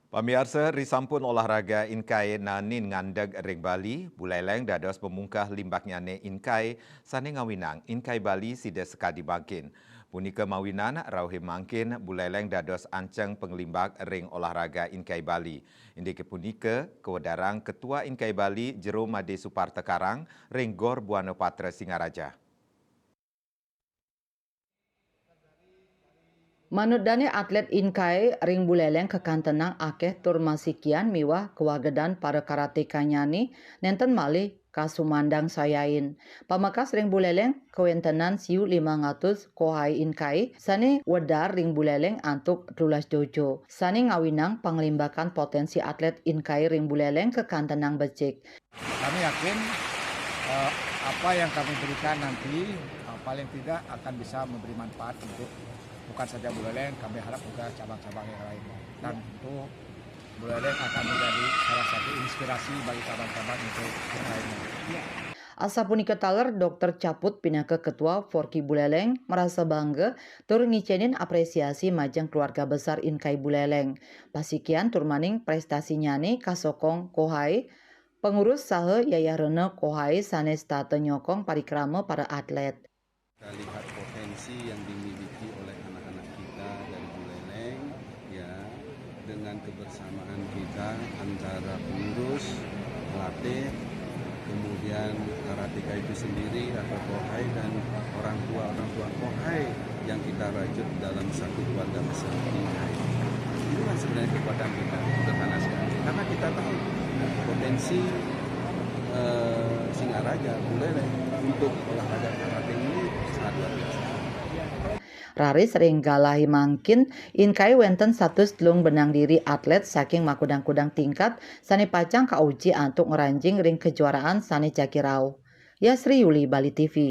Pamiarsa risampun olahraga inkai nanin ngandeg ring Bali, buleleng dados pemungkah limbaknya ne inkai sane ngawinang inkai Bali sida sekadi bangkin. Punika mawinan rauhe mangkin buleleng dados anceng penglimbak ring olahraga inkai Bali. Indike punika kewedarang Ketua Inkai Bali Jero Made Suparta Karang ring Gor Buana Patra Singaraja. Manudane atlet inkai ring buleleng kekantenang akeh tur masikian miwah kewagedan para karateka nyani nenten malih kasumandang sayain. Pamakas ring buleleng kewentenan siu 500 kohai inkai sane wedar ring buleleng antuk 12 dojo. Sane ngawinang panglimbakan potensi atlet inkai ring buleleng kekantenang becik. Kami yakin apa yang kami berikan nanti paling tidak akan bisa memberi manfaat untuk bukan saja Buleleng, kami harap juga cabang-cabang yang lainnya. Dan tentu Buleleng akan menjadi salah satu inspirasi bagi cabang-cabang untuk yang lainnya. Asa punika taler Dr. Caput pinaka Ketua Forki Buleleng merasa bangga tur ngicenin apresiasi majeng keluarga besar Inkai Buleleng. Pasikian tur maning prestasi nyane kasokong kohai pengurus saha yayareuna kohai sanes tata nyokong parikrama para atlet. Kita lihat potensi yang dimiliki oleh anak-anak kita dari Buleleng, ya, dengan kebersamaan kita antara pengurus, pelatih, kemudian karateka itu sendiri atau kohai dan orang tua kohai yang kita rajut dalam satu keluarga besar Inkai. Itu kan sebenarnya kekuatan kita, sederhana sekali. Karena kita tahu potensi Singaraja, Buleleng untuk olahraga karate ini sangat luar biasa. Rari sering galahi mangkin Inkai wenten status telung benang diri atlet saking makudang-kudang tingkat sane pacang kauji antuk ngeranjing ring kejuaraan sane Jakirau. Yasri Yuli, Bali TV.